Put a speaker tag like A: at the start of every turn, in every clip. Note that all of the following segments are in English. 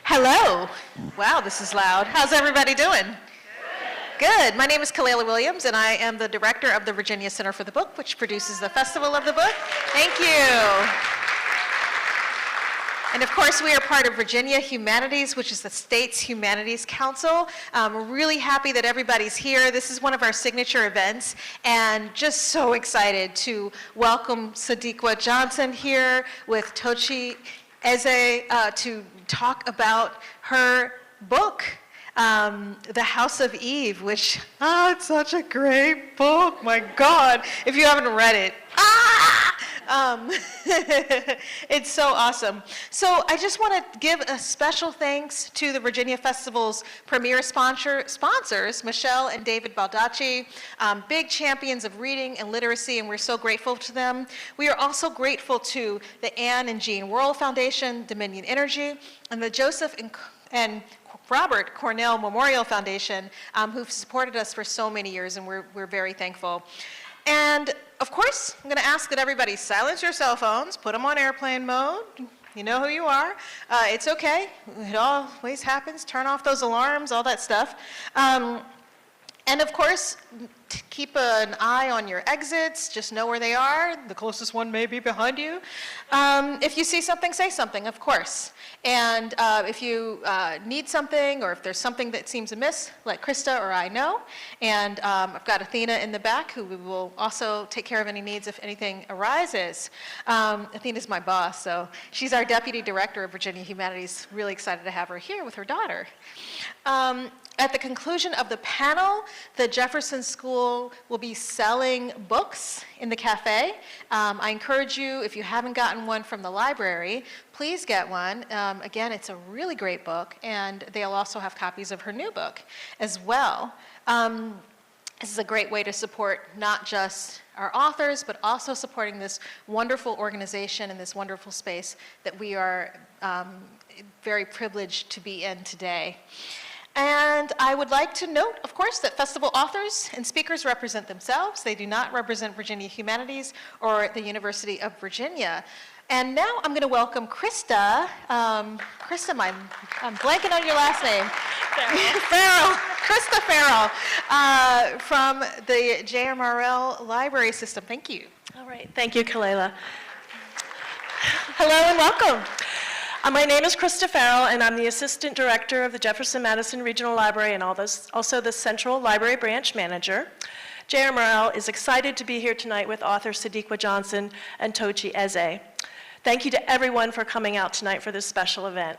A: Hello. Wow, this is loud. How's everybody doing? Good. My name is Kalela Williams, and I am the director of the Virginia Center for the Book, which produces the Festival of the Book. Thank you. And of course, we are part of Virginia Humanities, which is the state's Humanities Council. We're really happy that everybody's here. This is one of our signature events, and just so excited to welcome Sadeqa Johnson here with Tochi Eze to talk about her book, The House of Eve, which, it's such a great book, my God. If you haven't read it, it's so awesome. So I just want to give a special thanks to the Virginia Festival's premier sponsors, Michelle and David Baldacci, big champions of reading and literacy, and we're so grateful to them. We are also grateful to the Anne and Jean Worrell Foundation, Dominion Energy, and the Joseph and Robert Cornell Memorial Foundation, who've supported us for so many years, and we're very thankful. And of course, I'm going to ask that everybody silence your cell phones, put them on airplane mode. You know who you are. It's okay. It always happens. Turn off those alarms, all that stuff. And of course, keep an eye on your exits. Just know where they are. The closest one may be behind you. If you see something, say something, of course. And if you need something, or if there's something that seems amiss, let Krista or I know. And I've got Athena in the back, who will also take care of any needs if anything arises. Athena's my boss, so she's our deputy director of Virginia Humanities. Really excited to have her here with her daughter. At the conclusion of the panel, the Jefferson School will be selling books in the cafe. I encourage you, if you haven't gotten one from the library, please get one. Again, it's a really great book, and they'll also have copies of her new book as well. This is a great way to support not just our authors, but also supporting this wonderful organization and this wonderful space that we are very privileged to be in today. And I would like to note, of course, that festival authors and speakers represent themselves. They do not represent Virginia Humanities or the University of Virginia. And now I'm going to welcome Krista. Krista, I'm blanking on your last name. Farrell. Krista Farrell from the JMRL Library System. Thank you.
B: All right. Thank you, Kalela.
A: Hello and welcome.
B: My name is Krista Farrell, and I'm the Assistant Director of the Jefferson Madison Regional Library and also the Central Library Branch Manager. JMRL is excited to be here tonight with author Sadeqa Johnson and Tochi Eze. Thank you to everyone for coming out tonight for this special event.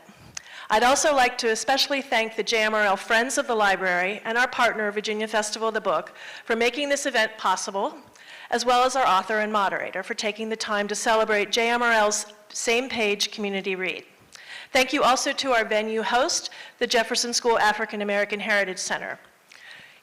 B: I'd also like to especially thank the JMRL Friends of the Library and our partner, Virginia Festival of the Book, for making this event possible, as well as our author and moderator for taking the time to celebrate JMRL's Same Page Community Read. Thank you also to our venue host, the Jefferson School African American Heritage Center.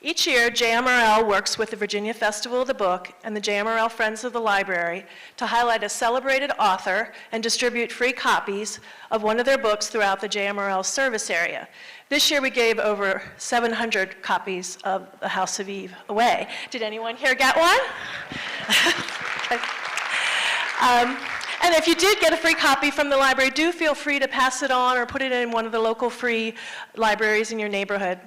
B: Each year, JMRL works with the Virginia Festival of the Book and the JMRL Friends of the Library to highlight a celebrated author and distribute free copies of one of their books throughout the JMRL service area. This year, we gave over 700 copies of The House of Eve away. Did anyone here get one? And if you did get a free copy from the library, do feel free to pass it on or put it in one of the local free libraries in your neighborhood.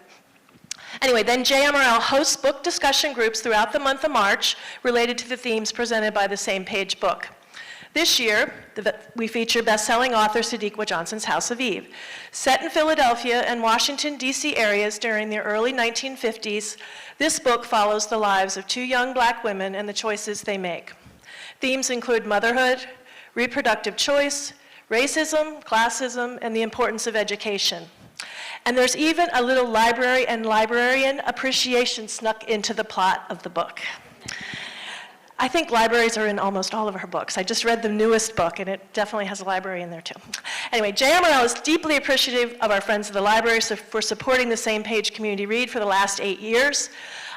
B: Anyway, then JMRL hosts book discussion groups throughout the month of March related to the themes presented by the Same Page book. This year, we feature best-selling author Sadeqa Johnson's House of Eve. Set in Philadelphia and Washington, D.C. areas during the early 1950s, this book follows the lives of two young black women and the choices they make. Themes include motherhood, reproductive choice, racism, classism, and the importance of education. And there's even a little library and librarian appreciation snuck into the plot of the book. I think libraries are in almost all of her books. I just read the newest book, and it definitely has a library in there too. Anyway, JMRL is deeply appreciative of our Friends of the Library for supporting the Same Page Community Read for the last 8 years.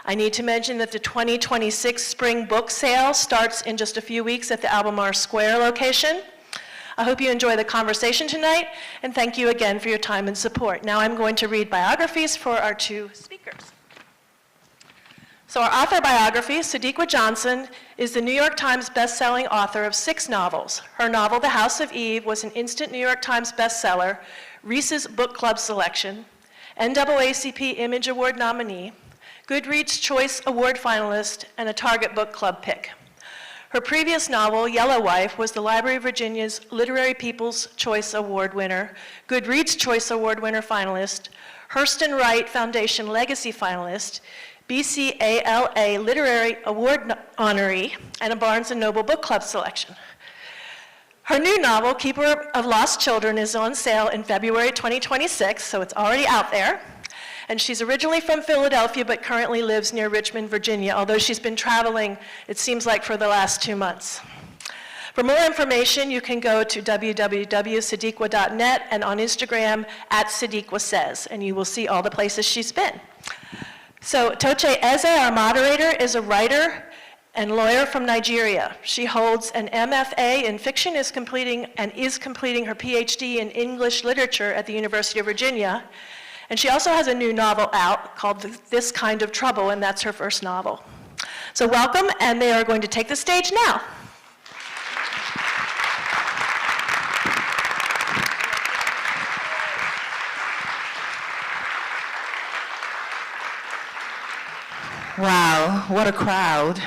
B: I need to mention that the 2026 Spring Book Sale starts in just a few weeks at the Albemarle Square location. I hope you enjoy the conversation tonight, and thank you again for your time and support. Now I'm going to read biographies for our two speakers. So our author biography, Sadeqa Johnson, is the New York Times bestselling author of 6 novels. Her novel, The House of Eve, was an instant New York Times bestseller, Reese's Book Club selection, NAACP Image Award nominee, Goodreads Choice Award finalist, and a Target Book Club pick. Her previous novel, Yellow Wife, was the Library of Virginia's Literary People's Choice Award winner, Goodreads Choice Award winner finalist, Hurston Wright Foundation Legacy finalist, BCALA Literary Award honoree, and a Barnes & Noble Book Club selection. Her new novel, Keeper of Lost Children, is on sale in February 2026, so it's already out there. And she's originally from Philadelphia, but currently lives near Richmond, Virginia, although she's been traveling, it seems like, for the last 2 months. For more information, you can go to www.sadeqa.net and on Instagram @SadeqaSays, and you will see all the places she's been. So Toche Eze, our moderator, is a writer and lawyer from Nigeria. She holds an MFA in fiction, is completing her PhD in English literature at the University of Virginia. And she also has a new novel out called This Kind of Trouble, and that's her first novel. So welcome, and they are going to take the stage now.
C: Wow, what a crowd.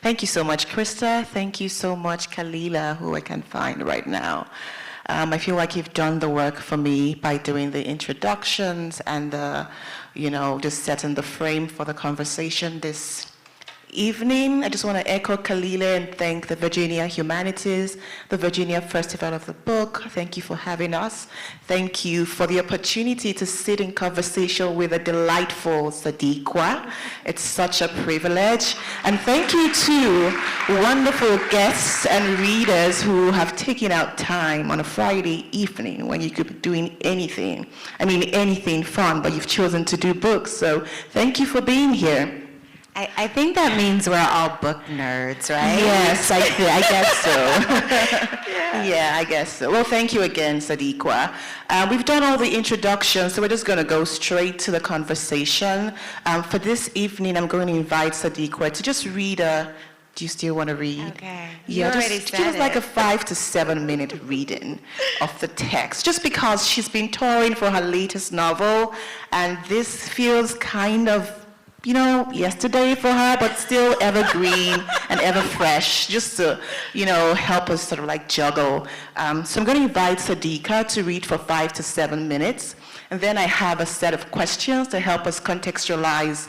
C: Thank you so much, Krista. Thank you so much, Kalila, who I can find right now. I feel like you've done the work for me by doing the introductions and just setting the frame for the conversation this evening. I just want to echo Kalila and thank the Virginia Humanities, the Virginia Festival of the Book. Thank you for having us. Thank you for the opportunity to sit in conversation with a delightful Sadeqa. It's such a privilege. And thank you to wonderful guests and readers who have taken out time on a Friday evening when you could be doing anything. Anything fun, but you've chosen to do books. So thank you for being here.
D: I think that means we're all book nerds, right?
C: Yes, I guess so. Yeah, I guess so. Well, thank you again, Sadeqa. We've done all the introductions, so we're just going to go straight to the conversation. For this evening, I'm going to invite Sadeqa to just read do you still want to read?
D: Okay.
C: Yeah,
D: You already
C: just
D: said
C: give us like
D: it.
C: a 5 to 7 minute reading of the text, just because she's been touring for her latest novel, and this feels kind of yesterday for her, but still evergreen and ever fresh, just to, help us sort of like juggle. So I'm going to invite Sadeqa to read for 5 to 7 minutes, and then I have a set of questions to help us contextualize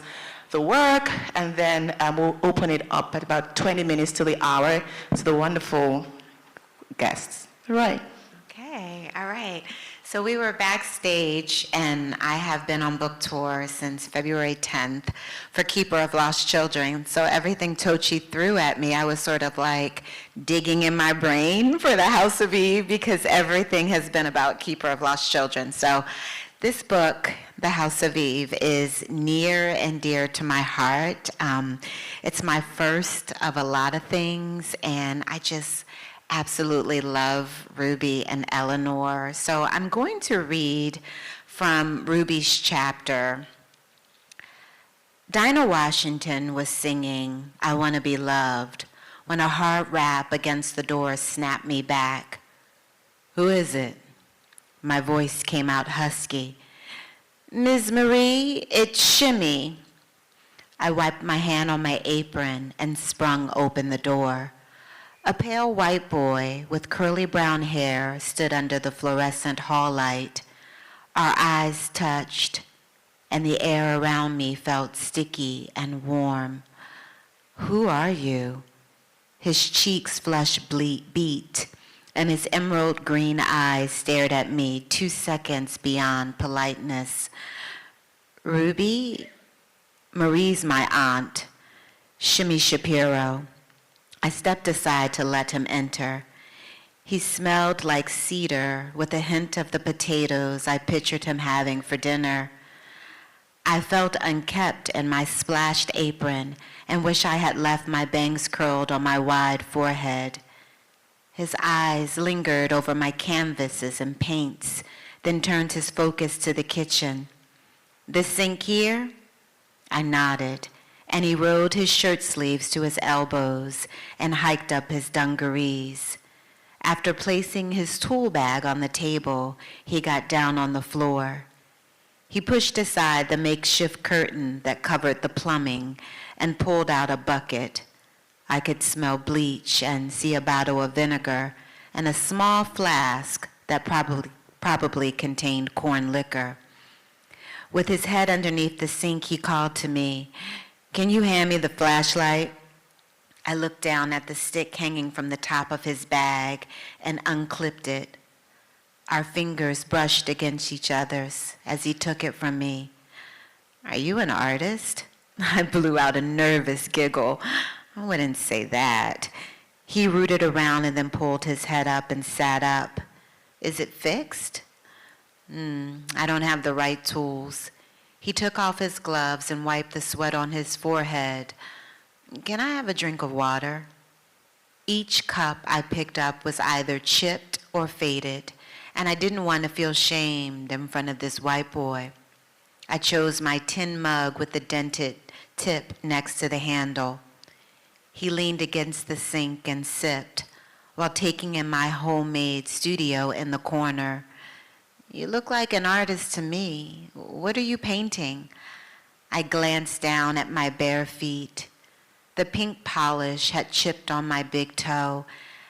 C: the work, and then we'll open it up at about 20 minutes to the hour to the wonderful guests. All right.
D: Okay, all right. So we were backstage, and I have been on book tour since February 10th for Keeper of Lost Children. So everything Tochi threw at me, I was sort of like digging in my brain for The House of Eve, because everything has been about Keeper of Lost Children. So this book, The House of Eve, is near and dear to my heart. It's my first of a lot of things, and I just absolutely love Ruby and Eleanor. So I'm going to read from Ruby's chapter. Dinah Washington was singing, "I Want to Be Loved," when a hard rap against the door snapped me back. "Who is it?" My voice came out husky. "Ms. Marie, it's Shimmy." I wiped my hand on my apron and sprung open the door. A pale white boy with curly brown hair stood under the fluorescent hall light. Our eyes touched, and the air around me felt sticky and warm. "Who are you?" His cheeks flushed beat, and his emerald green eyes stared at me 2 seconds beyond politeness. "Ruby? Marie's my aunt, Shimmy Shapiro." I stepped aside to let him enter. He smelled like cedar with a hint of the potatoes I pictured him having for dinner. I felt unkept in my splashed apron and wish I had left my bangs curled on my wide forehead. His eyes lingered over my canvases and paints, then turned his focus to the kitchen. "This sink here?" I nodded. and he rolled his shirt sleeves to his elbows and hiked up his dungarees. After placing his tool bag on the table, he got down on the floor. He pushed aside the makeshift curtain that covered the plumbing and pulled out a bucket. I could smell bleach and see a bottle of vinegar and a small flask that probably contained corn liquor. With his head underneath the sink, he called to me, "Can you hand me the flashlight?" I looked down at the stick hanging from the top of his bag and unclipped it. Our fingers brushed against each other's as he took it from me. "Are you an artist?" I blew out a nervous giggle. "I wouldn't say that." He rooted around and then pulled his head up and sat up. "Is it fixed?" I don't have the right tools." He took off his gloves and wiped the sweat on his forehead. "Can I have a drink of water?" Each cup I picked up was either chipped or faded, and I didn't want to feel shamed in front of this white boy. I chose my tin mug with the dented tip next to the handle. He leaned against the sink and sipped while taking in my homemade studio in the corner. "You look like an artist to me. What are you painting?" I glanced down at my bare feet. The pink polish had chipped on my big toe,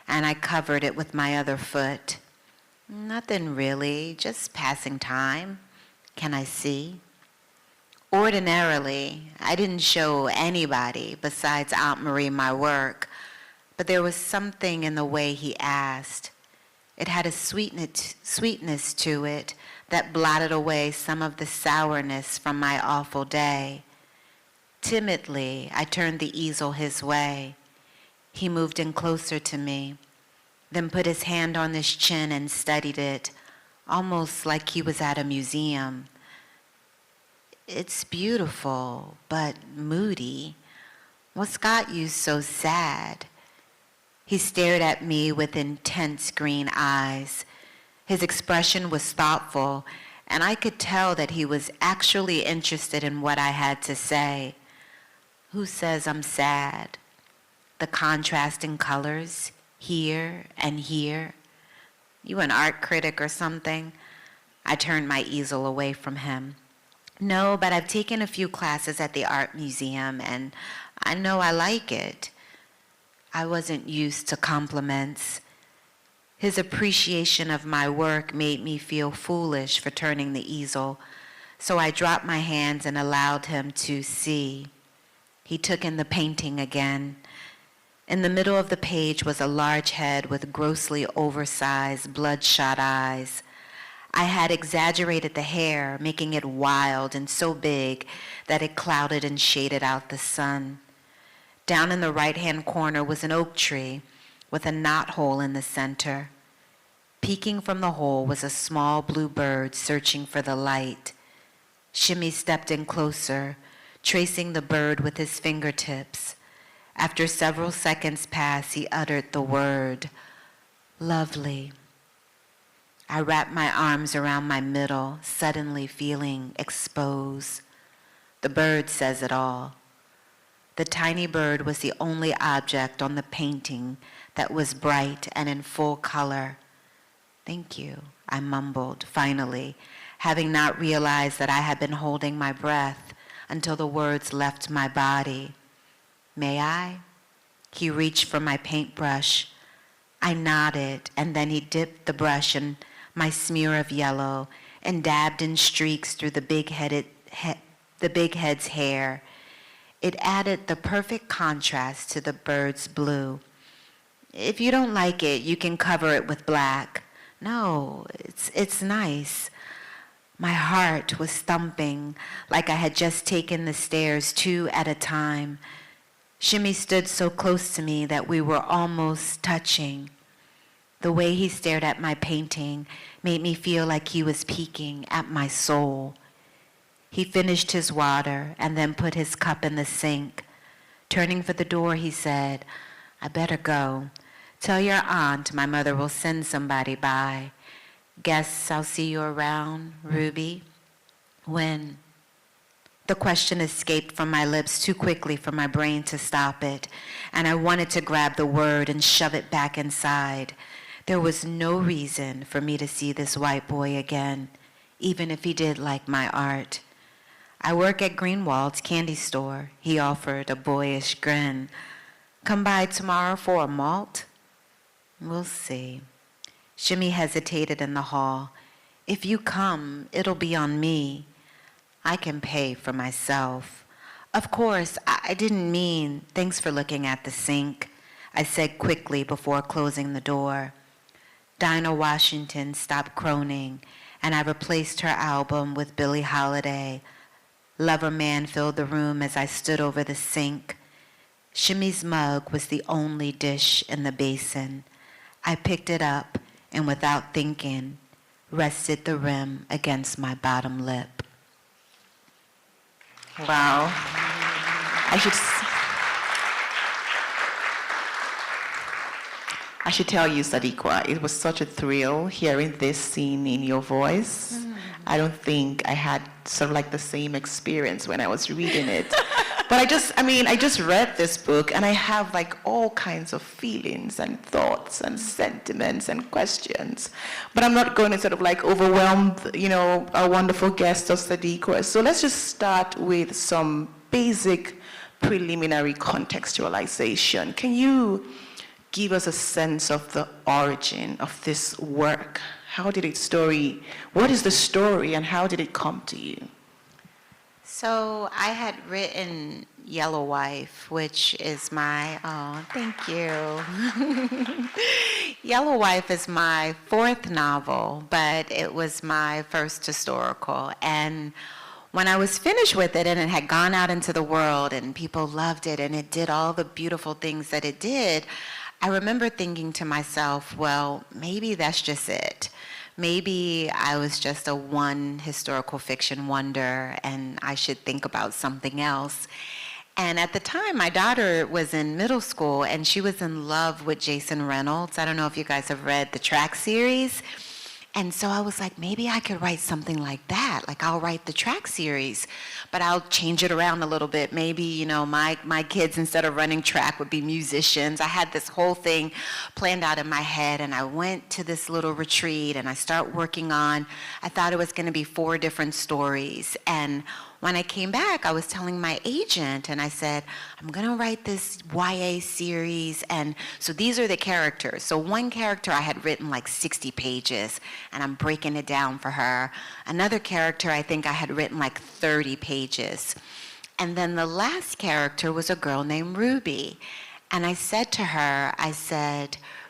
D: and I covered it with my other foot. "Nothing really, just passing time. Can I see?" Ordinarily, I didn't show anybody besides Aunt Marie my work, but there was something in the way he asked. It had a sweetness to it that blotted away some of the sourness from my awful day. Timidly, I turned the easel his way. He moved in closer to me, then put his hand on his chin and studied it, almost like he was at a museum. "It's beautiful, but moody. What's got you so sad?" He stared at me with intense green eyes. His expression was thoughtful, and I could tell that he was actually interested in what I had to say. "Who says I'm sad? The contrasting colors, here and here. You an art critic or something?" I turned my easel away from him. "No, but I've taken a few classes at the art museum, and I know I like it." I wasn't used to compliments. His appreciation of my work made me feel foolish for turning the easel, so I dropped my hands and allowed him to see. He took in the painting again. In the middle of the page was a large head with grossly oversized, bloodshot eyes. I had exaggerated the hair, making it wild and so big that it clouded and shaded out the sun. Down in the right-hand corner was an oak tree with a knothole in the center. Peeking from the hole was a small blue bird searching for the light. Shimmy stepped in closer, tracing the bird with his fingertips. After several seconds passed, he uttered the word, "Lovely." I wrapped my arms around my middle, suddenly feeling exposed. The bird says it all. The tiny bird was the only object on the painting that was bright and in full color. "Thank you," I mumbled, finally, having not realized that I had been holding my breath until the words left my body. "May I?" He reached for my paintbrush. I nodded, and then he dipped the brush in my smear of yellow and dabbed in streaks through the big head's hair. It added the perfect contrast to the bird's blue. "If you don't like it, you can cover it with black." "No, it's nice." My heart was thumping like I had just taken the stairs 2 at a time. Shimmy stood so close to me that we were almost touching. The way he stared at my painting made me feel like he was peeking at my soul. He finished his water and then put his cup in the sink. Turning for the door, he said, "I better go. Tell your aunt my mother will send somebody by. Guess I'll see you around, Ruby." When The question escaped from my lips too quickly for my brain to stop it, and I wanted to grab the word and shove it back inside. There was no reason for me to see this white boy again, even if he did like my art. I work at Greenwald's candy store, he offered a boyish grin. Come by tomorrow for a malt? We'll see. Shimmy hesitated in the hall. If you come, it'll be on me. I can pay for myself. Of course, I didn't mean, thanks for looking at the sink, I said quickly before closing the door. Dinah Washington stopped croning, and I replaced her album with Billie Holiday. Lover Man filled the room as I stood over the sink. Shimmy's mug was the only dish in the basin. I picked it up and without thinking, rested the rim against my bottom lip.
C: Wow. I should tell you, Sadeqa, it was such a thrill hearing this scene in your voice. I don't think I had sort of like the same experience when I was reading it. But I just read this book and I have like all kinds of feelings and thoughts and sentiments and questions. But I'm not going to sort of like overwhelm, our wonderful guest of Sadeqa. So let's just start with some basic preliminary contextualization. Can you give us a sense of the origin of this work? What is the story and how did it come to you?
D: So I had written Yellow Wife, which is my, thank you. Yellow Wife is my fourth novel, but it was my first historical. And when I was finished with it and it had gone out into the world and people loved it and it did all the beautiful things that it did, I remember thinking to myself, well, maybe that's just it. Maybe I was just a one historical fiction wonder and I should think about something else. And at the time, my daughter was in middle school and she was in love with Jason Reynolds. I don't know if you guys have read the Track series. And so I was like, maybe I could write something like that. Like I'll write the Track series, but I'll change it around a little bit. Maybe, my kids, instead of running track, would be musicians. I had this whole thing planned out in my head, and I went to this little retreat, and I started working on, I thought it was going to be 4 different stories. And when I came back, I was telling my agent, and I said, I'm going to write this YA series, and so these are the characters. So one character I had written like 60 pages, and I'm breaking it down for her. Another character I think I had written like 30 pages. And then the last character was a girl named Ruby. And I said to her,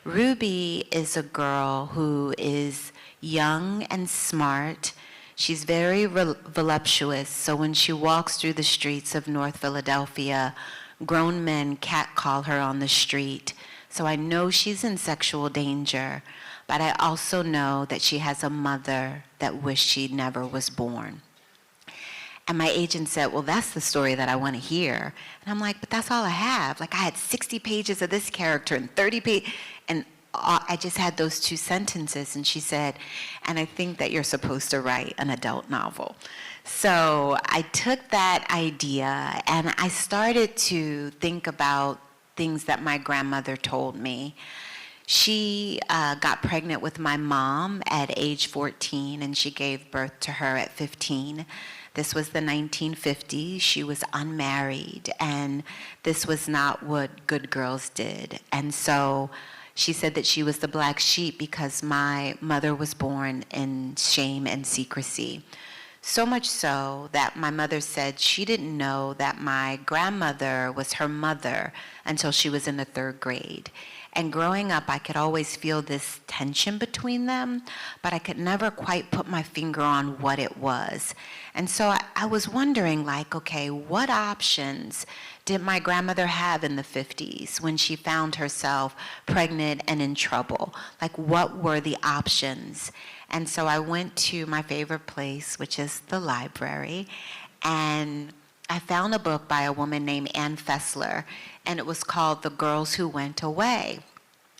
D: Ruby is a girl who is young and smart. She's very voluptuous, so when she walks through the streets of North Philadelphia, grown men catcall her on the street. So I know she's in sexual danger, but I also know that she has a mother that wished she never was born. And my agent said, well, that's the story that I want to hear. And I'm like, but that's all I have. Like I had 60 pages of this character and 30 pages, and I just had those 2 sentences, and she said, and I think that you're supposed to write an adult novel. So I took that idea, and I started to think about things that my grandmother told me. She got pregnant with my mom at age 14, and she gave birth to her at 15. This was the 1950s. She was unmarried, and this was not what good girls did. And so she said that she was the black sheep because my mother was born in shame and secrecy. So much so that my mother said she didn't know that my grandmother was her mother until she was in the 3rd grade. And growing up, I could always feel this tension between them, but I could never quite put my finger on what it was. And so I was wondering, like, okay, what options did my grandmother have in the 50s when she found herself pregnant and in trouble? Like, what were the options? And so I went to my favorite place, which is the library, and I found a book by a woman named Ann Fessler, and it was called The Girls Who Went Away.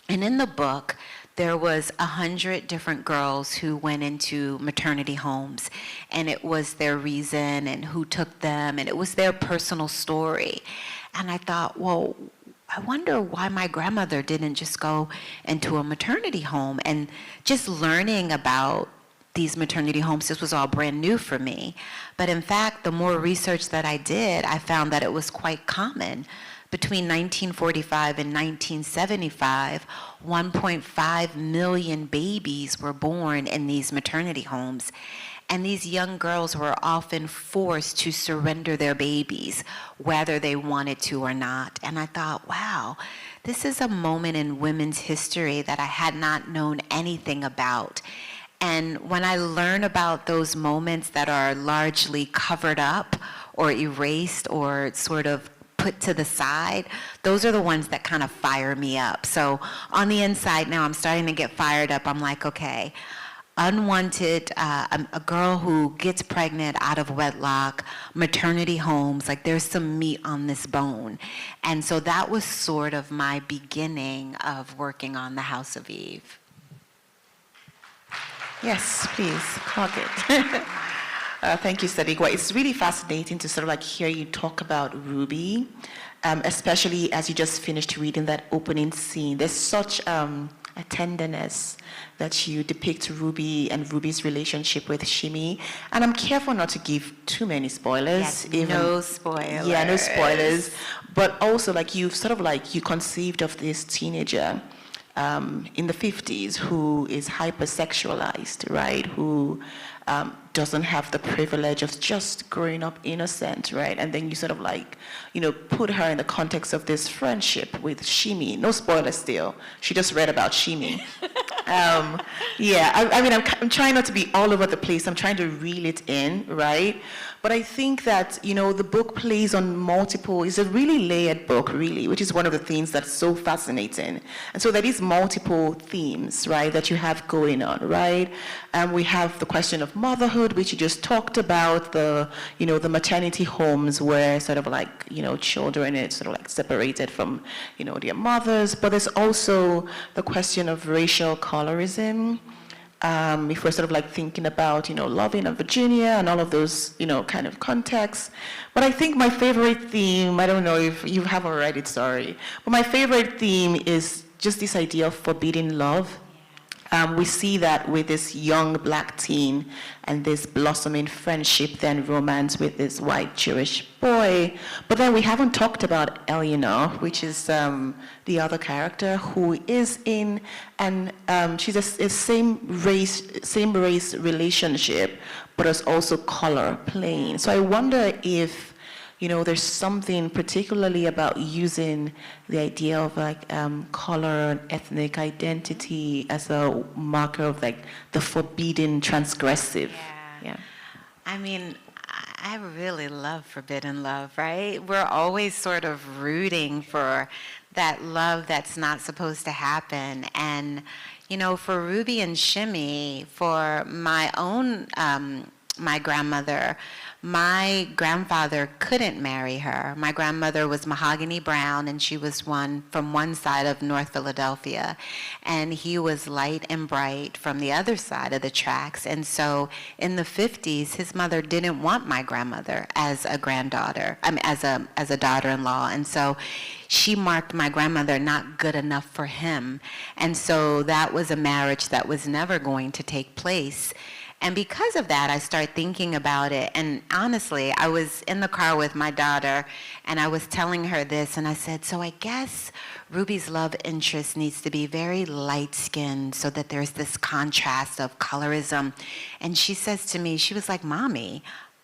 D: And in the book, there was 100 different girls who went into maternity homes, and it was their reason and who took them, and it was their personal story. And I thought, well, I wonder why my grandmother didn't just go into a maternity home. And just learning about these maternity homes, this was all brand new for me. But in fact, the more research that I did, I found that it was quite common. Between 1945 and 1975, 1.5 million babies were born in these maternity homes. And these young girls were often forced to surrender their babies, whether they wanted to or not. And I thought, wow, this is a moment in women's history that I had not known anything about. And when I learn about those moments that are largely covered up or erased or sort of put to the side, those are the ones that kind of fire me up. So on the inside now, I'm starting to get fired up. I'm like, okay, unwanted, a girl who gets pregnant out of wedlock, maternity homes, like there's some meat on this bone. And so that was sort of my beginning of working on the House of Eve.
C: Yes, please, hug it. Thank you, Sadeqa. It's really fascinating to sort of like hear you talk about Ruby, especially as you just finished reading that opening scene. There's such a tenderness that you depict Ruby and Ruby's relationship with Shimi. And I'm careful not to give too many spoilers.
D: Yes, no spoilers.
C: Yeah, no spoilers. But also, like, you've sort of like, you conceived of this teenager in the 50s who is hypersexualized, right? Who doesn't have the privilege of just growing up innocent, right? And then you sort of like, you know, put her in the context of this friendship with Shimi. No spoilers still. She just read about Shimi. Yeah, I mean, I'm trying not to be all over the place. I'm trying to reel it in, right? But I think that, you know, the book plays on multiple, it's a really layered book, really, which is one of the things that's so fascinating. And so there is multiple themes, right, that you have going on, right? We have the question of motherhood, which you just talked about, the, you know, the maternity homes where sort of like, you know, children are sort of like separated from, you know, their mothers. But there's also the question of racial colorism. If we're sort of like thinking about, you know, loving of Virginia and all of those, you know, kind of contexts. But I think my favorite theme, I don't know if you haven't read it, sorry, but my favorite theme is just this idea of forbidden love. We see that with this young black teen and this blossoming friendship, then romance with this white Jewish boy. But then we haven't talked about Eleanor, which is the other character who is in, and she's a same race relationship, but is also color playing. So I wonder if, you know, there's something particularly about using the idea of like color and ethnic identity as a marker of like the forbidden, transgressive. Yeah.
D: I mean, I really love forbidden love, right? We're always sort of rooting for that love that's not supposed to happen. And, you know, for Ruby and Shimi, for my own, my grandmother, my grandfather couldn't marry her. My grandmother was mahogany brown, and she was from one side of North Philadelphia, and he was light and bright from the other side of the tracks. And so in the 50s, his mother didn't want my grandmother as a granddaughter, as a daughter-in-law. And so she marked my grandmother not good enough for him. And so that was a marriage that was never going to take place. And because of that, I started thinking about it. And honestly, I was in the car with my daughter, and I was telling her this, and I said, so I guess Ruby's love interest needs to be very light-skinned so that there's this contrast of colorism. And she says to me, she was like, Mommy,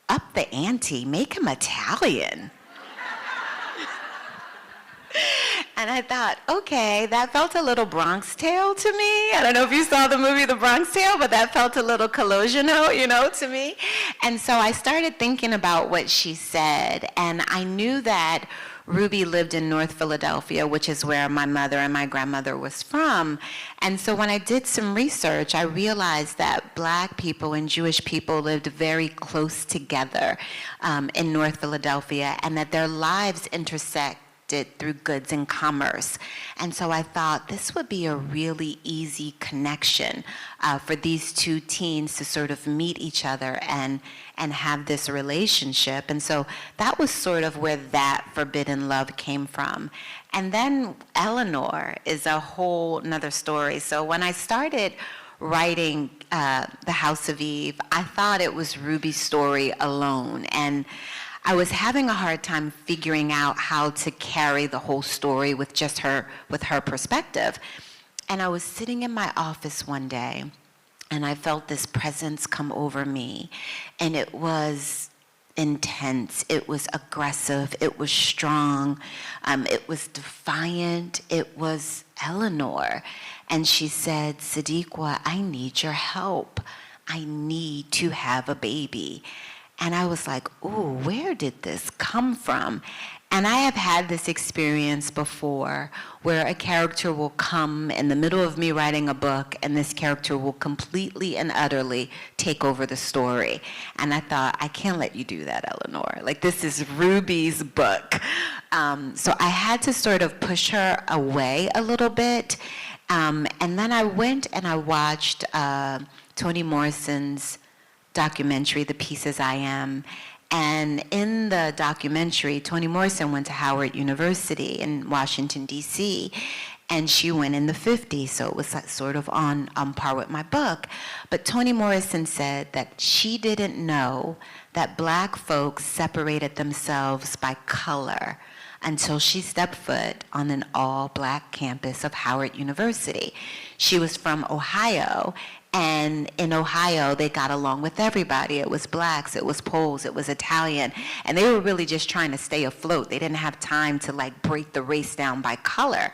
D: up the ante, make him Italian. And I thought, okay, that felt a little Bronx Tale to me. I don't know if you saw the movie The Bronx Tale, but that felt a little Colosino, you know, to me. And so I started thinking about what she said, and I knew that Ruby lived in North Philadelphia, which is where my mother and my grandmother was from. And so when I did some research, I realized that Black people and Jewish people lived very close together in North Philadelphia, and that their lives intersect through goods and commerce. And so I thought this would be a really easy connection for these two teens to sort of meet each other and have this relationship. And so that was sort of where that forbidden love came from. And then Eleanor is a whole nother story. So when I started writing The House of Eve, I thought it was Ruby's story alone. And I was having a hard time figuring out how to carry the whole story with just her perspective. And I was sitting in my office one day, and I felt this presence come over me. And it was intense, it was aggressive, it was strong, it was defiant, it was Eleanor. And she said, Sadeqa, I need your help. I need to have a baby. And I was like, ooh, where did this come from? And I have had this experience before where a character will come in the middle of me writing a book, and this character will completely and utterly take over the story. And I thought, I can't let you do that, Eleanor. Like, this is Ruby's book. So I had to sort of push her away a little bit. And then I went and I watched Toni Morrison's documentary, The Pieces I Am. And in the documentary, Toni Morrison went to Howard University in Washington, D.C., and she went in the 50s, so it was sort of on par with my book. But Toni Morrison said that she didn't know that Black folks separated themselves by color until she stepped foot on an all-Black campus of Howard University. She was from Ohio, and in Ohio, they got along with everybody. It was Blacks, it was Poles, it was Italian, and they were really just trying to stay afloat. They didn't have time to like break the race down by color.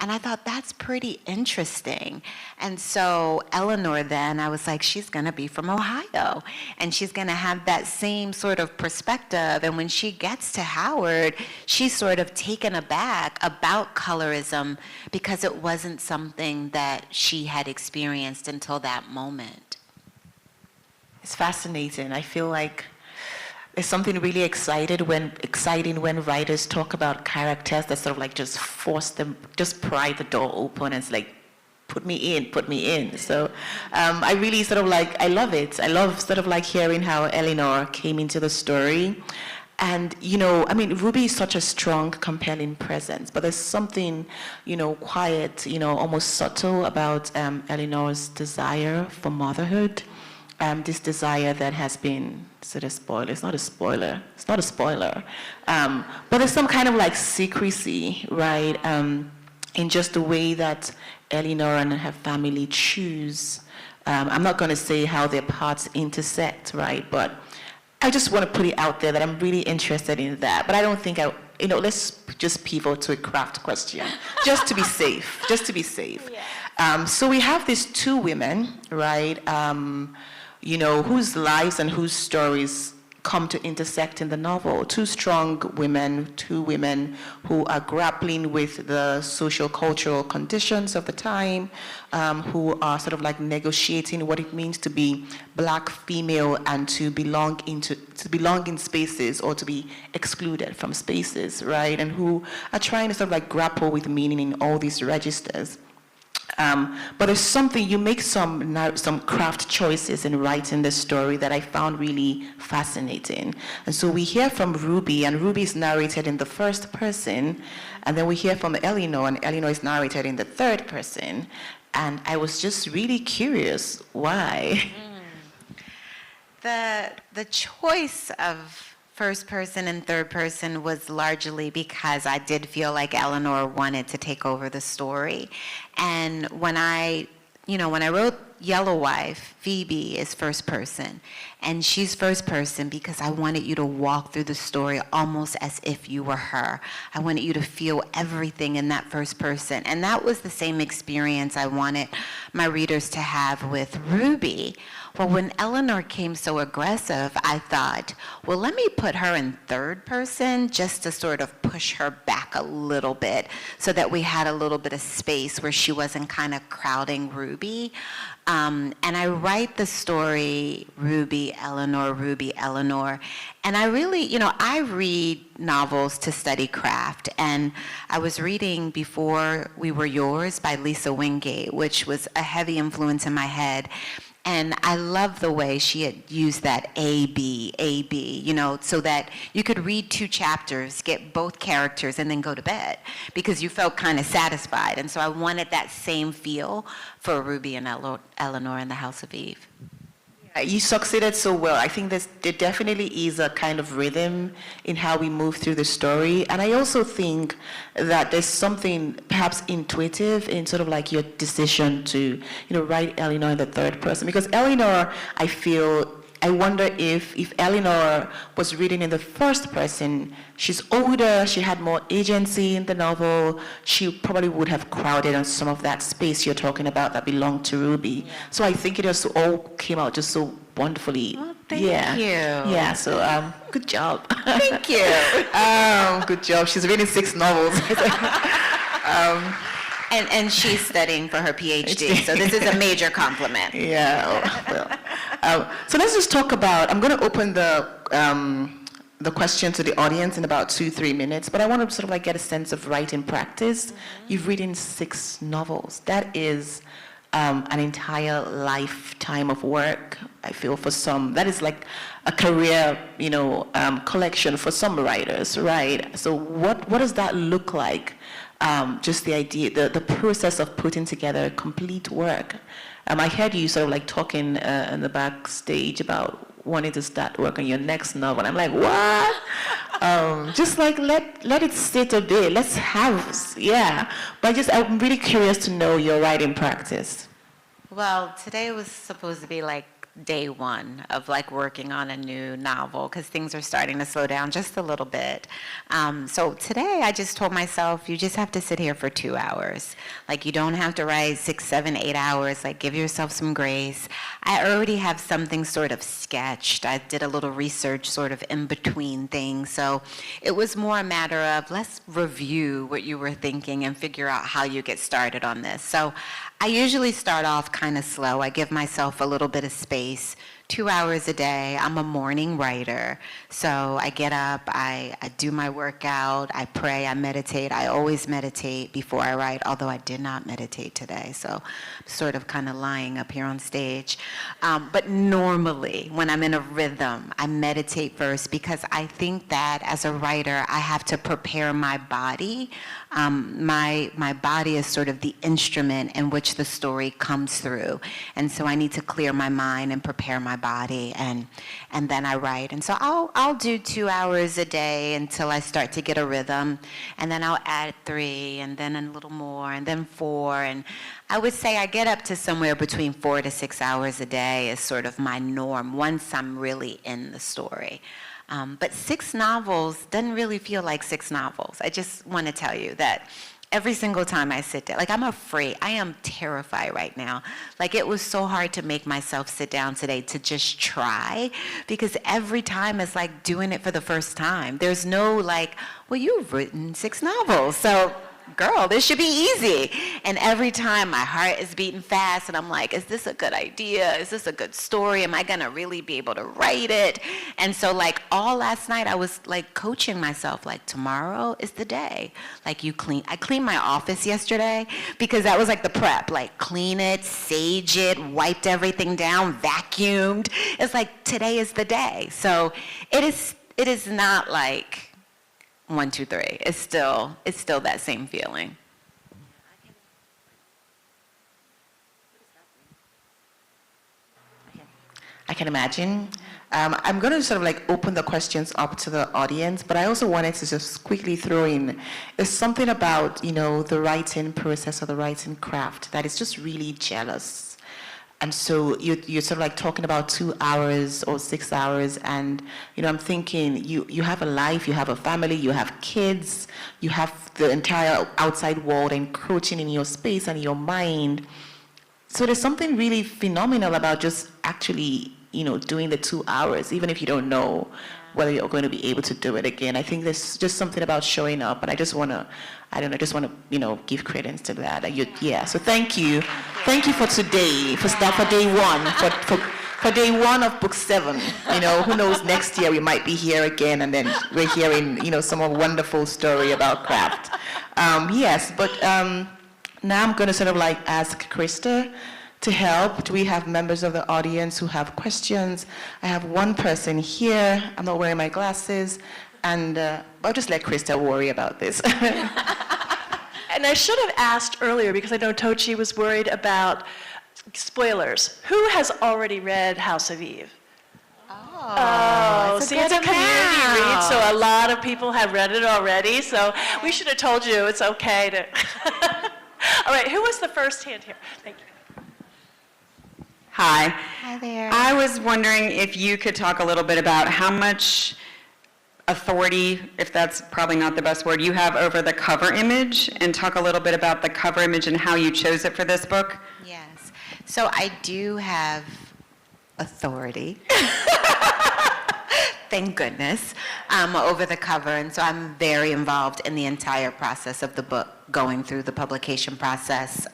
D: And I thought, that's pretty interesting. And so Eleanor then, I was like, she's gonna be from Ohio, and she's gonna have that same sort of perspective. And when she gets to Howard, she's sort of taken aback about colorism because it wasn't something that she had experienced until that moment.
C: It's fascinating. I feel like there's something really exciting when writers talk about characters that sort of like just force them, just pry the door open, and it's like, put me in. So I really sort of like, I love it. I love sort of like hearing how Eleanor came into the story. And, you know, I mean, Ruby is such a strong, compelling presence, but there's something, you know, quiet, you know, almost subtle about Eleanor's desire for motherhood. This desire that has been, is it a spoiler? It's not a spoiler. It's not a spoiler. But there's some kind of like secrecy, right? In just the way that Eleanor and her family choose. I'm not going to say how their paths intersect, right? But I just want to put it out there that I'm really interested in that. But I don't think let's just pivot to a craft question, just to be safe, Yeah. So we have these two women, right? You know, whose lives and whose stories come to intersect in the novel. Two strong women, two women who are grappling with the social cultural conditions of the time, who are sort of like negotiating what it means to be Black female and to belong in spaces or to be excluded from spaces, right? And who are trying to sort of like grapple with meaning in all these registers. But there's something, you make some craft choices in writing the story that I found really fascinating. And so we hear from Ruby, and Ruby is narrated in the first person, and then we hear from Eleanor, and Eleanor is narrated in the third person. And I was just really curious, why?
D: The choice of first person and third person was largely because I did feel like Eleanor wanted to take over the story. And when I wrote Yellow Wife, Phoebe is first person. And she's first person because I wanted you to walk through the story almost as if you were her. I wanted you to feel everything in that first person. And that was the same experience I wanted my readers to have with Ruby. Well, when Eleanor came so aggressive, I thought, well, let me put her in third person just to sort of push her back a little bit so that we had a little bit of space where she wasn't kind of crowding Ruby. And I write the story Ruby, Eleanor. And I really, I read novels to study craft. And I was reading Before We Were Yours by Lisa Wingate, which was a heavy influence in my head. And I love the way she had used that A, B, so that you could read 2 chapters, get both characters, and then go to bed because you felt kind of satisfied. And so I wanted that same feel for Ruby and Eleanor in the House of Eve.
C: You succeeded so well. I think there definitely is a kind of rhythm in how we move through the story. And I also think that there's something perhaps intuitive in sort of like your decision to, write Eleanor in the third person. Because Eleanor, I wonder if Eleanor was reading in the first person, she's older, she had more agency in the novel, she probably would have crowded on some of that space you're talking about that belonged to Ruby. So I think it just all came out just so wonderfully.
D: Well, thank you.
C: Yeah, so good job.
D: Thank you.
C: Good job. She's reading 6 novels.
D: And she's studying for her PhD, so this is a major compliment.
C: Yeah. So let's just talk about, I'm going to open the question to the audience in about 2-3 minutes, but I want to sort of like get a sense of writing practice. You've written 6 novels. That is an entire lifetime of work, I feel, for some. That is like a career, collection for some writers, right? So what does that look like? Just the idea, the process of putting together complete work. I heard you sort of like talking in the backstage about wanting to start work on your next novel. And I'm like, what? Just like let it sit a bit. Let's have, yeah. But I'm really curious to know your writing practice.
D: Well, today was supposed to be like day 1 of like working on a new novel because things are starting to slow down just a little bit. So today I just told myself, you just have to sit here for 2 hours. Like you don't have to write 6, 7, 8 hours. Like give yourself some grace. I already have something sort of sketched. I did a little research sort of in between things. So it was more a matter of let's review what you were thinking and figure out how you get started on this. So I usually start off kind of slow. I give myself a little bit of space, 2 hours a day. I'm a morning writer. So I get up, I do my workout, I pray, I meditate. I always meditate before I write, although I did not meditate today. So I'm sort of kind of lying up here on stage. But normally, when I'm in a rhythm, I meditate first because I think that as a writer, I have to prepare my body. My body is sort of the instrument in which the story comes through. And so I need to clear my mind and prepare my body, and then I write. And so I'll do 2 hours a day until I start to get a rhythm, and then I'll add 3, and then a little more, and then 4. And I would say I get up to somewhere between 4 to 6 hours a day is sort of my norm once I'm really in the story. But 6 novels doesn't really feel like 6 novels. I just want to tell you that every single time I sit down, like I'm afraid, I am terrified right now. Like it was so hard to make myself sit down today to just try because every time it's like doing it for the first time. There's no like, well, you've written 6 novels, so girl, this should be easy. And every time my heart is beating fast and I'm like, is this a good idea? Is this a good story? Am I gonna really be able to write it? And so like all last night I was like coaching myself, like tomorrow is the day. Like I cleaned my office yesterday because that was like the prep, like clean it, sage it, wiped everything down, vacuumed. It's like today is the day. So it is not like 1, 2, 3. It's still that same feeling.
C: I can imagine. I'm going to sort of like open the questions up to the audience, but I also wanted to just quickly throw in, there's something about, the writing process or the writing craft that is just really jealous. And so you're sort of like talking about 2 hours or 6 hours, and I'm thinking you have a life, you have a family, you have kids, you have the entire outside world encroaching in your space and your mind. So there's something really phenomenal about just actually doing the 2 hours, even if you don't know whether you're going to be able to do it again. I think there's just something about showing up, and I just want to, give credence to that. So thank you. Thank you for today, for day one, for day one of book 7. Who knows, next year we might be here again, and then we're hearing, some wonderful story about craft. Now I'm going to sort of ask Krista to help. Do we have members of the audience who have questions? I have one person here. I'm not wearing my glasses, and I'll just let Krista worry about this.
B: And I should have asked earlier, because I know Tochi was worried about spoilers. Who has already read House of Eve? Oh, see, it's a community read, so a lot of people have read it already, so we should have told you it's okay to... All right, who was the first hand here? Thank you.
E: Hi.
D: Hi there.
E: I was wondering if you could talk a little bit about how much authority, if that's probably not the best word, you have over the cover image, and talk a little bit about the cover image and how you chose it for this book.
D: Yes. So I do have authority. Thank goodness, over the cover. And so I'm very involved in the entire process of the book, going through the publication process.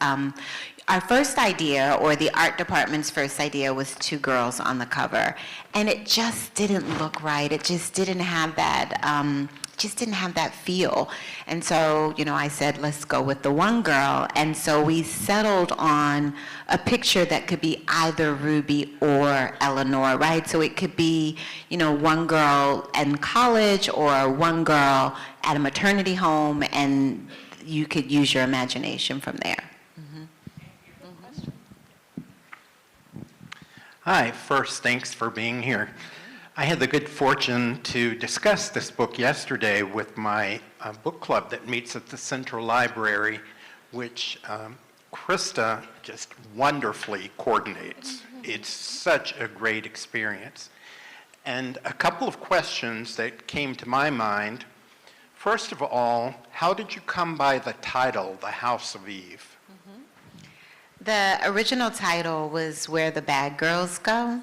D: Our first idea, or the art department's first idea, was 2 girls on the cover. And it just didn't look right. It just didn't have that feel. And so, I said, let's go with the one girl. And so we settled on a picture that could be either Ruby or Eleanor, right? So it could be, one girl in college or one girl at a maternity home, and you could use your imagination from there.
F: Hi, first, thanks for being here. I had the good fortune to discuss this book yesterday with my book club that meets at the Central Library, which Krista just wonderfully coordinates. It's such a great experience. And a couple of questions that came to my mind. First of all, how did you come by the title, The House of Eve?
D: The original title was Where the Bad Girls Go.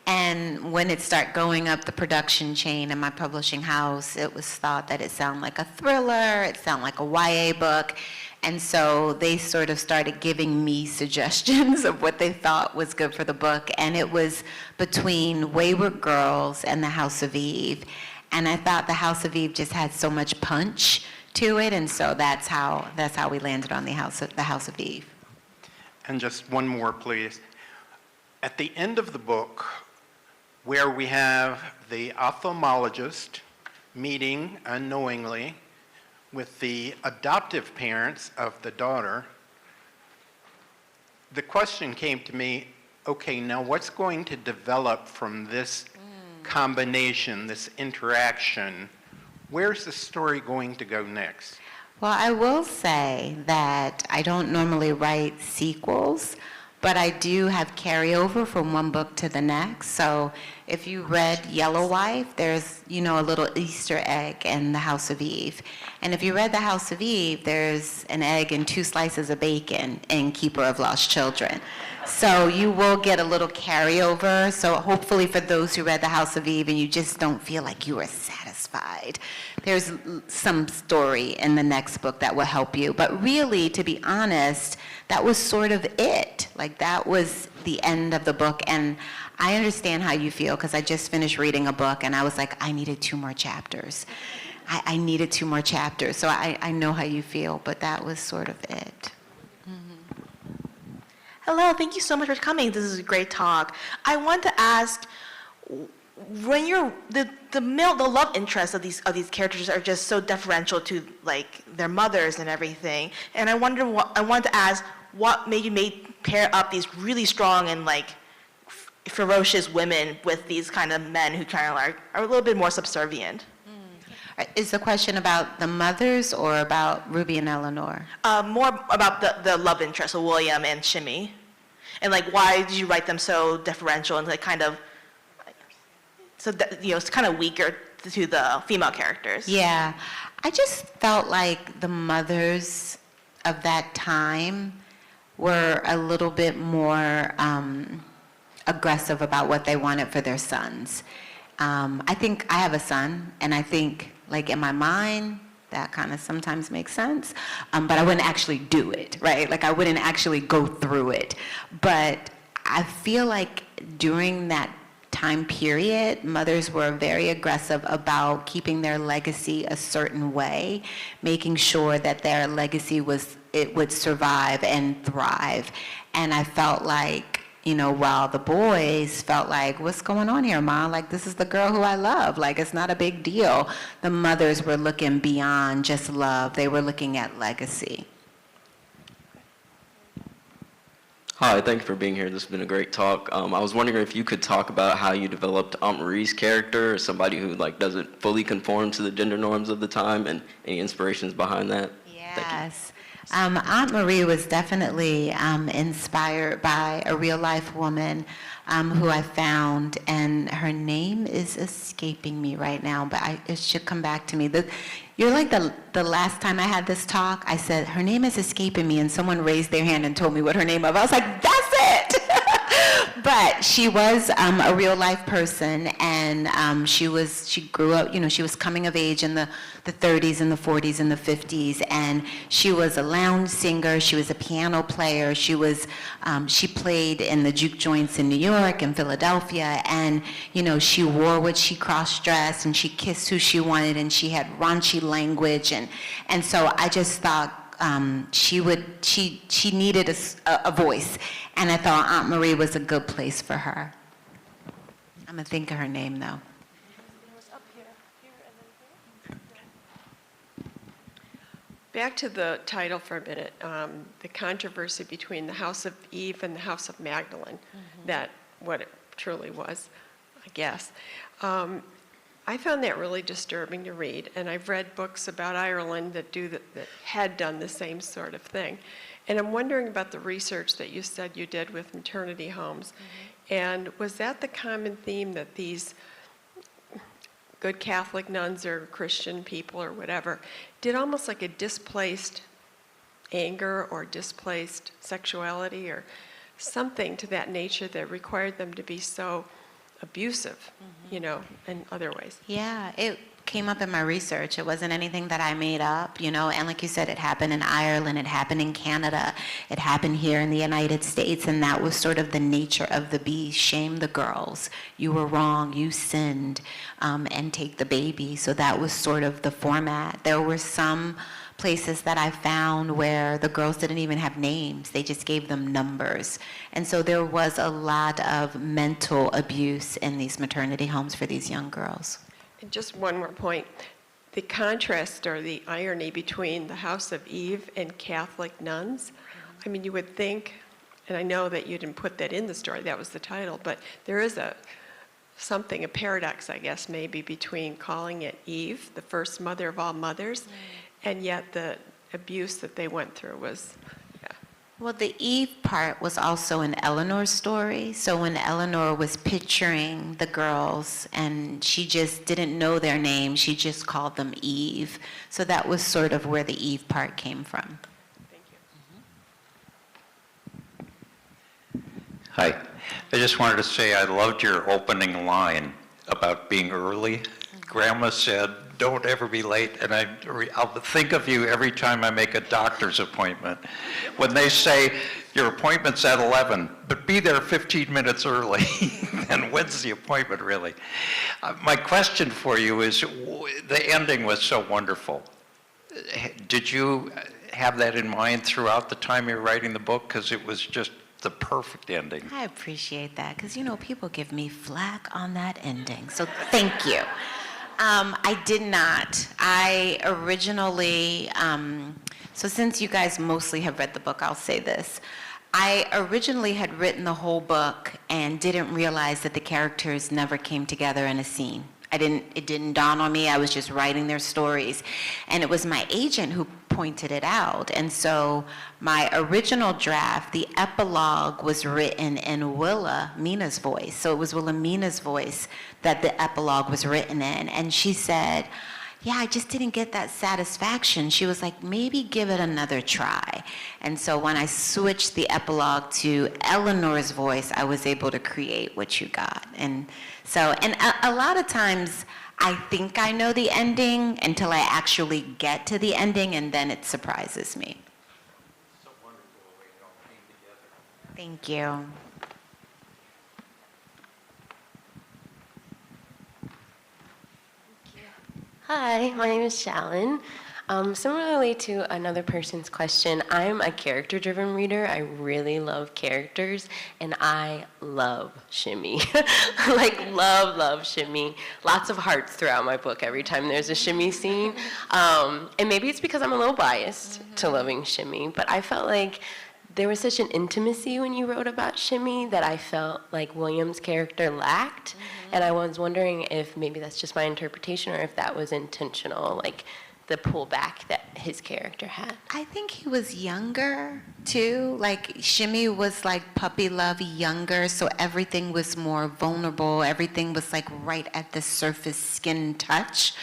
D: And when it started going up the production chain in my publishing house, it was thought that it sounded like a thriller, it sounded like a YA book. And so they sort of started giving me suggestions of what they thought was good for the book. And it was between Wayward Girls and The House of Eve. And I thought The House of Eve just had so much punch to it, and so that's how we landed on the House of Eve.
F: And just one more, please. At the end of the book, where we have the ophthalmologist meeting unknowingly with the adoptive parents of the daughter, the question came to me, okay, now what's going to develop from this combination, this interaction? Where's the story going to go next?
D: Well, I will say that I don't normally write sequels, but I do have carryover from one book to the next. So if you read Yellow Wife, there's, a little Easter egg in The House of Eve. And if you read The House of Eve, there's an egg and 2 slices of bacon in Keeper of Lost Children. So you will get a little carryover. So hopefully for those who read The House of Eve and you just don't feel like you were satisfied, there's some story in the next book that will help you. But really, to be honest, that was sort of it. Like, that was the end of the book. And I understand how you feel, because I just finished reading a book and I was like, I needed 2 more chapters. I needed 2 more chapters. So I know how you feel, but that was sort of it.
A: Hello, thank you so much for coming. This is a great talk. I want to ask, when you're the love interests of these characters are just so deferential to their mothers and everything, and I want to ask, what made you pair up these really strong and ferocious women with these kind of men who kind of are a little bit more subservient?
D: Is the question about the mothers or about Ruby and Eleanor?
A: More about the love interest of William and Shimmy, and why did you write them so deferential and it's kind of weaker to the female characters?
D: Yeah, I just felt like the mothers of that time were a little bit more aggressive about what they wanted for their sons. I think I have a son, and I think, like, in my mind, that kind of sometimes makes sense, but I wouldn't actually do it, right? Like, I wouldn't actually go through it. But I feel like during that time period, mothers were very aggressive about keeping their legacy a certain way, making sure that their legacy would survive and thrive. And I felt like, while the boys felt like, what's going on here, Mom? Like, this is the girl who I love. Like, it's not a big deal. The mothers were looking beyond just love. They were looking at legacy.
G: Hi, thank you for being here. This has been a great talk. I was wondering if you could talk about how you developed Aunt Marie's character, as somebody who doesn't fully conform to the gender norms of the time, and any inspirations behind that.
D: Yes. Aunt Marie was definitely inspired by a real-life woman who I found, and her name is escaping me right now, but it should come back to me. You're like the last time I had this talk, I said, her name is escaping me, and someone raised their hand and told me what her name was. I was like, that's it! But she was a real life person, and she grew up, she was coming of age in the 30s and the 40s and the 50s, and she was a lounge singer, she was a piano player, she played in the juke joints in New York and Philadelphia, and she wore what she cross-dressed, and she kissed who she wanted, and she had raunchy language, and so I just thought she needed a voice, and I thought Aunt Marie was a good place for her. I'm gonna think of her name though.
H: Back to the title for a minute, the controversy between the House of Eve and the House of Magdalene, that what it truly was, I guess. I found that really disturbing to read, and I've read books about Ireland that had done the same sort of thing. And I'm wondering about the research that you said you did with maternity homes. And was that the common theme, that these good Catholic nuns or Christian people or whatever did almost like a displaced anger or displaced sexuality or something to that nature that required them to be so abusive, in other ways?
D: Yeah, it came up in my research. It wasn't anything that I made up, and like you said, it happened in Ireland, it happened in Canada, it happened here in the United States, and that was sort of the nature of the beast. Shame the girls. You were wrong, you sinned, and take the baby. So that was sort of the format. There were some places that I found where the girls didn't even have names. They just gave them numbers. And so there was a lot of mental abuse in these maternity homes for these young girls.
H: And just one more point. The contrast or the irony between the House of Eve and Catholic nuns, I mean, you would think, and I know that you didn't put that in the story, that was the title, but there is a paradox, I guess, maybe, between calling it Eve, the first mother of all mothers, and yet the abuse that they went through was,
D: Well, the Eve part was also in Eleanor's story. So when Eleanor was picturing the girls and she just didn't know their name, she just called them Eve. So that was sort of where the Eve part came from.
H: Thank you.
I: Hi. I just wanted to say I loved your opening line about being early. Grandma said, don't ever be late, and I'll think of you every time I make a doctor's appointment. When they say, your appointment's at 11, but be there 15 minutes early, then when's the appointment really? My question for you is, the ending was so wonderful. Did you have that in mind throughout the time you were writing the book? Because it was just the perfect ending.
D: I appreciate that, because people give me flack on that ending, so thank you. I did not. I originally, so since you guys mostly have read the book, I'll say this. I originally had written the whole book and didn't realize that the characters never came together in a scene. It didn't dawn on me. I was just writing their stories. And it was my agent who pointed it out. And so my original draft, the epilogue was written in Mina's voice. So it was Mina's voice that the epilogue was written in. And she said, yeah, I just didn't get that satisfaction. She was like, maybe give it another try. And so when I switched the epilogue to Eleanor's voice, I was able to create what you got. And so, and a lot of times I think I know the ending until I actually get to the ending, and then it surprises me.
I: So wonderful the way it all came together.
D: Thank you.
J: Hi, my name is Shalyn. Similarly to another person's question, I'm a character-driven reader. I really love characters, and I love shimmy. Like, love shimmy. Lots of hearts throughout my book every time there's a shimmy scene. And maybe it's because I'm a little biased to loving shimmy, but I felt like there was such an intimacy when you wrote about shimmy that I felt like William's character lacked. And I was wondering if maybe that's just my interpretation or if that was intentional, like the pullback that his character had.
D: I think he was younger too. Like Shimmy was like puppy love younger, so everything was more vulnerable. Everything was like right at the surface skin touch,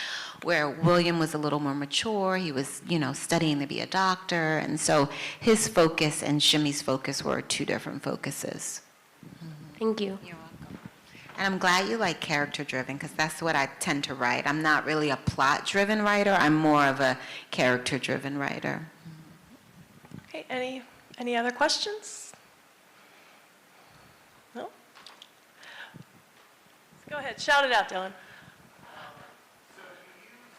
D: where William was a little more mature. He was, studying to be a doctor, and so his focus and Shimmy's focus were two different focuses.
J: Thank you.
D: You're welcome. And I'm glad you like character-driven, because that's what I tend to write. I'm not really a plot-driven writer. I'm more of a character-driven writer.
B: Okay, any other questions? No? Go ahead, shout it out, Dylan.
K: So you use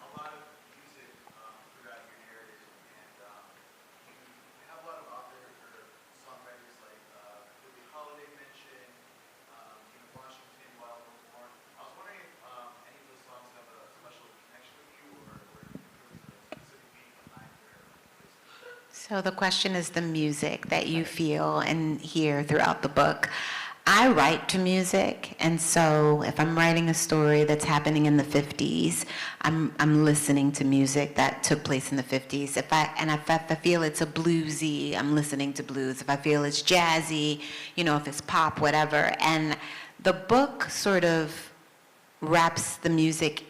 K: a lot of music throughout your narrative, and you have a lot of authors or songwriters like Billie Holiday mentioned, Washington, Wild Bill Born. I was wondering if any of those songs have a special connection with you, or if there was a specific meaning behind their.
D: So the question is the music that you feel and hear throughout the book. I write to music, and so if I'm writing a story that's happening in the 50s, I'm listening to music that took place in the 50s. If I feel it's a bluesy, I'm listening to blues. If I feel it's jazzy, if it's pop, whatever. And the book sort of wraps the music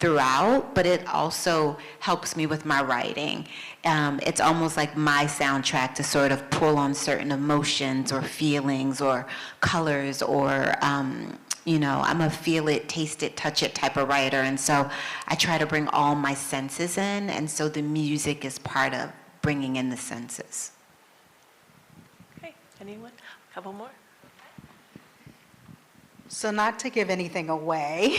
D: throughout, but it also helps me with my writing. It's almost like my soundtrack to sort of pull on certain emotions or feelings or colors or, I'm a feel it, taste it, touch it type of writer. And so I try to bring all my senses in, and so the music is part of bringing in the senses.
B: Okay, anyone? A couple more?
L: So not to give anything away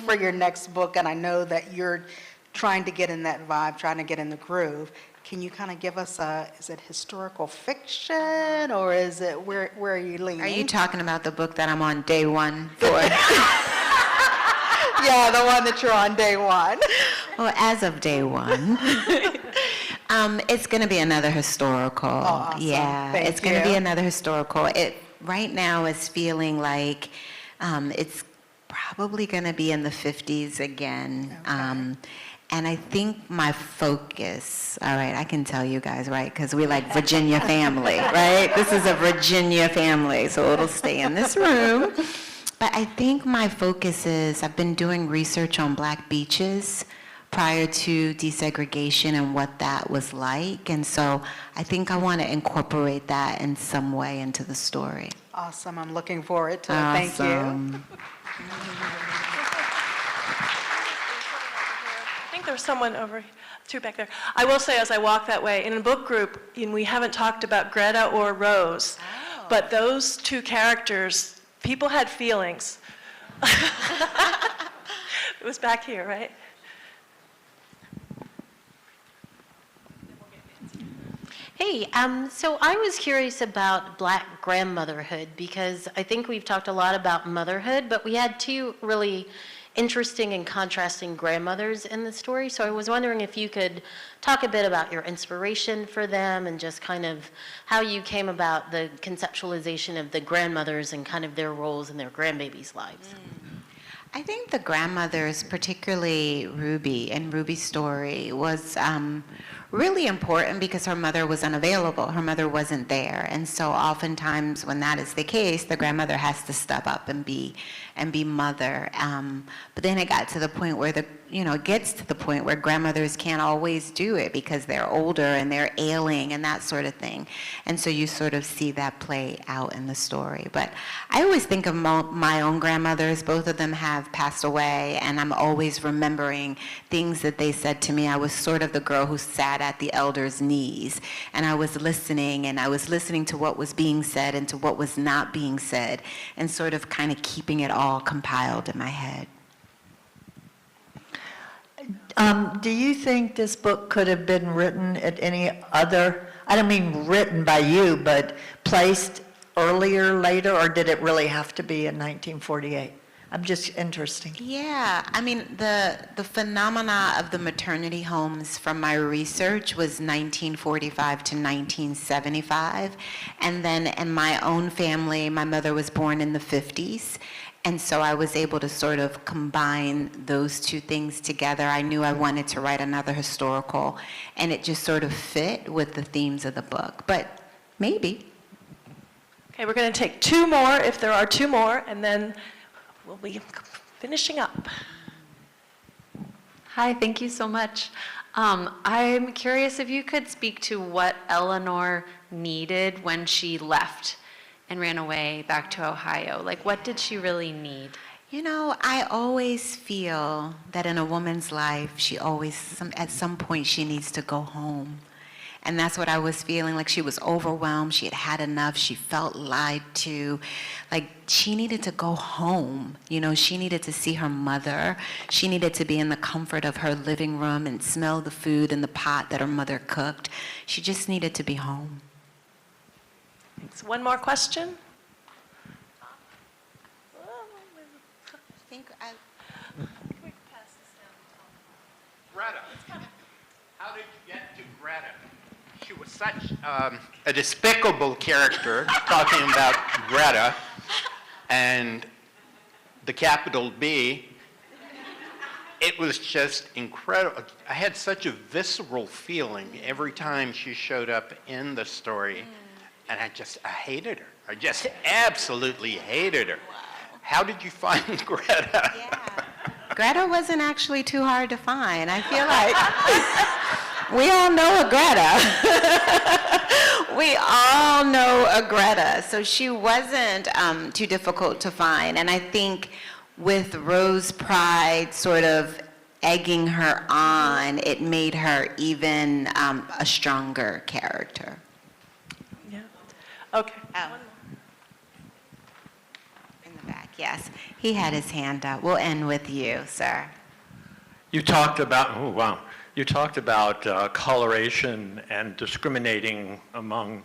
L: for your next book, and I know that you're trying to get in that vibe, trying to get in the groove, can you kind of give us is it historical fiction, or is it, where are you leaning?
D: Are you talking about the book that I'm on day one for?
L: Yeah, the one that you're on day one.
D: Well, as of day one, it's going to be another historical.
L: Oh, awesome.
D: Yeah,
L: Thank
D: it's going to be
L: you.
D: another historical. It right now is feeling like it's probably going to be in the 50s again.
L: Okay.
D: And I think my focus, all right, I can tell you guys, right, because we like Virginia family, right? This is a Virginia family, so it'll stay in this room. But I think my focus is, I've been doing research on Black beaches prior to desegregation and what that was like. And so I think I want to incorporate that in some way into the story.
L: Awesome, I'm looking forward to it. Thank you.
D: Awesome.
B: I think there was someone two back there. I will say, as I walk that way, in a book group, we haven't talked about Greta or Rose, but those two characters, people had feelings. It was back here, right?
M: Hey, so I was curious about Black grandmotherhood, because I think we've talked a lot about motherhood, but we had two really interesting and contrasting grandmothers in the story. So I was wondering if you could talk a bit about your inspiration for them and just kind of how you came about the conceptualization of the grandmothers and kind of their roles in their grandbabies' lives.
D: I think the grandmothers, particularly Ruby and Ruby's story, was really important because her mother was unavailable. Her mother wasn't there. And so oftentimes when that is the case, the grandmother has to step up and be mother. But then it got to the point where it gets to the point where grandmothers can't always do it because they're older and they're ailing and that sort of thing. And so you sort of see that play out in the story. But I always think of my own grandmothers. Both of them have passed away, and I'm always remembering things that they said to me. I was sort of the girl who sat at the elders' knees, and I was listening to what was being said and to what was not being said, and sort of kind of keeping it all compiled in my head.
N: Do you think this book could have been written at any other, I don't mean written by you, but placed earlier, later, or did it really have to be in 1948? I'm just interested.
D: Yeah, I mean, the phenomena of the maternity homes from my research was 1945 to 1975. And then in my own family, my mother was born in the 50s. And so I was able to sort of combine those two things together. I knew I wanted to write another historical, and it just sort of fit with the themes of the book. But maybe.
B: Okay, we're going to take two more, if there are two more, and then we'll be finishing up.
O: Hi, thank you so much. I'm curious if you could speak to what Eleanor needed when she left and ran away back to Ohio. Like, what did she really need?
D: I always feel that in a woman's life, at some point, she needs to go home. And that's what I was feeling, like she was overwhelmed, she had had enough, she felt lied to, like she needed to go home. She needed to see her mother. She needed to be in the comfort of her living room and smell the food in the pot that her mother cooked. She just needed to be home.
B: Thanks. One more question?
F: Greta. How did you get to Greta? She was such a despicable character, talking about Greta and the capital B. It was just incredible. I had such a visceral feeling every time she showed up in the story, and I hated her. I just absolutely hated her. Wow. How did you find Greta?
D: Yeah. Greta wasn't actually too hard to find. I feel like we all know a Greta. We all know a Greta. So she wasn't too difficult to find. And I think with Rose Pride sort of egging her on, it made her even a stronger character.
B: Yeah. Okay.
D: In the back, yes. He had his hand up. We'll end with you, sir.
P: You talked about, You talked about coloration and discriminating among,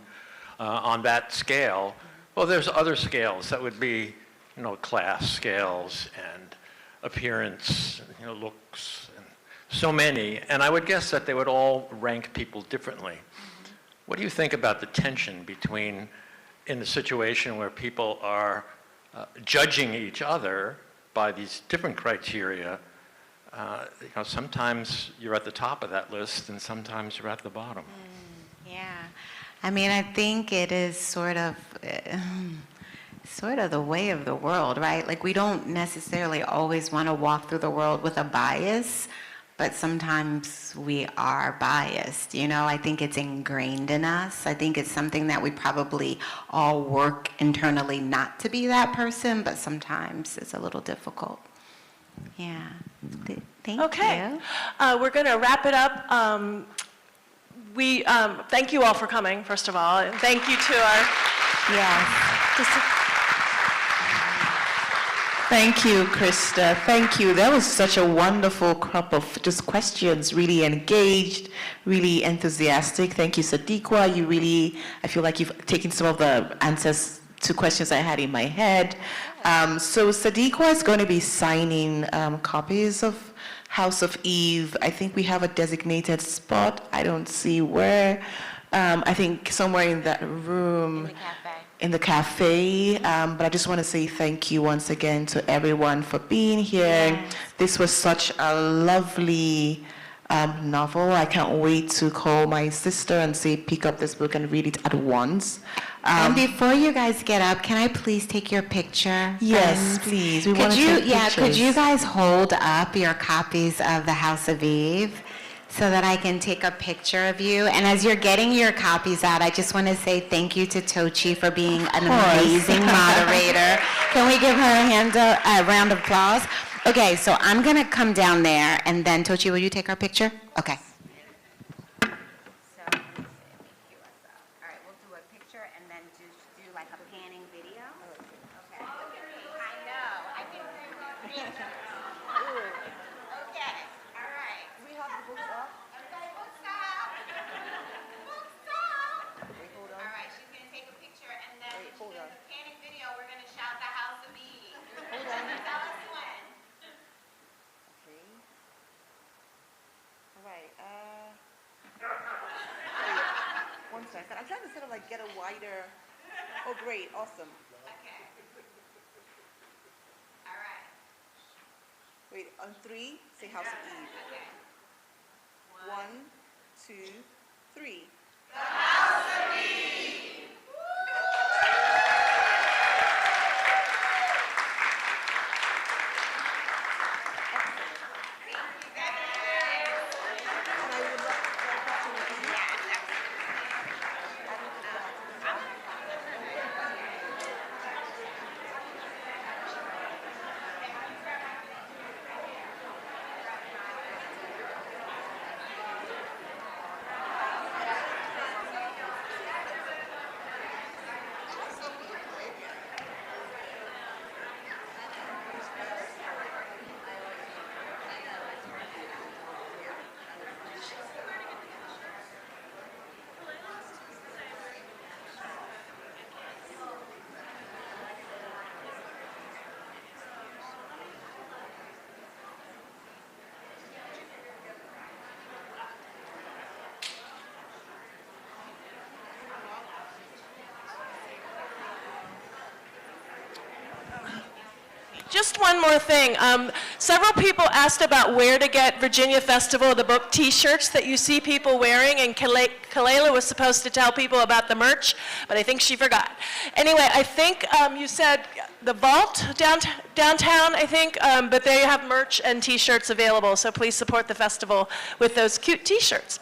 P: on that scale. Well, there's other scales that would be, class scales and appearance, looks, and so many. And I would guess that they would all rank people differently. What do you think about the tension between, in the situation where people are judging each other by these different criteria? Sometimes you're at the top of that list and sometimes you're at the bottom.
D: Yeah. I mean, I think it is sort of the way of the world, right? Like, we don't necessarily always want to walk through the world with a bias, but sometimes we are biased. I think it's ingrained in us. I think it's something that we probably all work internally not to be that person, but sometimes it's a little difficult. Yeah. Thank you.
B: We're going to wrap it up. We thank you all for coming, first of all, and thank you to our...
D: Yes.
C: Thank you, Krista. Thank you. That was such a wonderful crop of just questions, really engaged, really enthusiastic. Thank you, Sadeqa. I feel like you've taken some of the answers to questions I had in my head. So Sadeqa is going to be signing copies of House of Eve. I think we have a designated spot. I don't see where. I think somewhere in that room. In the cafe. But I just want to say thank you once again to everyone for being here. Yes. This was such a lovely novel. I can't wait to call my sister and say, pick up this book and read it at once.
D: And before you guys get up, can I please take your picture?
C: Yes,
D: friends?
C: please. We
D: Could
C: want to
D: you,
C: take
D: yeah, could
C: pictures.
D: you guys hold up your copies of The House of Eve so that I can take a picture of you? And as you're getting your copies out, I just want to say thank you to Tochi for being an amazing moderator. Can we give her a round of applause? Okay, so I'm going to come down there, and then Tochi, will you take our picture? Okay.
Q: One second. I'm trying to sort of like get a wider. Oh, great. Awesome. Okay. All right. Wait, on 3, say House of Eve. Okay. 1, 2, 3. The House of Eve.
B: Just one more thing. Several people asked about where to get Virginia Festival of the Book t-shirts that you see people wearing, and Kalela was supposed to tell people about the merch, but I think she forgot. Anyway, I think you said the Vault downtown, I think, but they have merch and t-shirts available, so please support the festival with those cute t-shirts.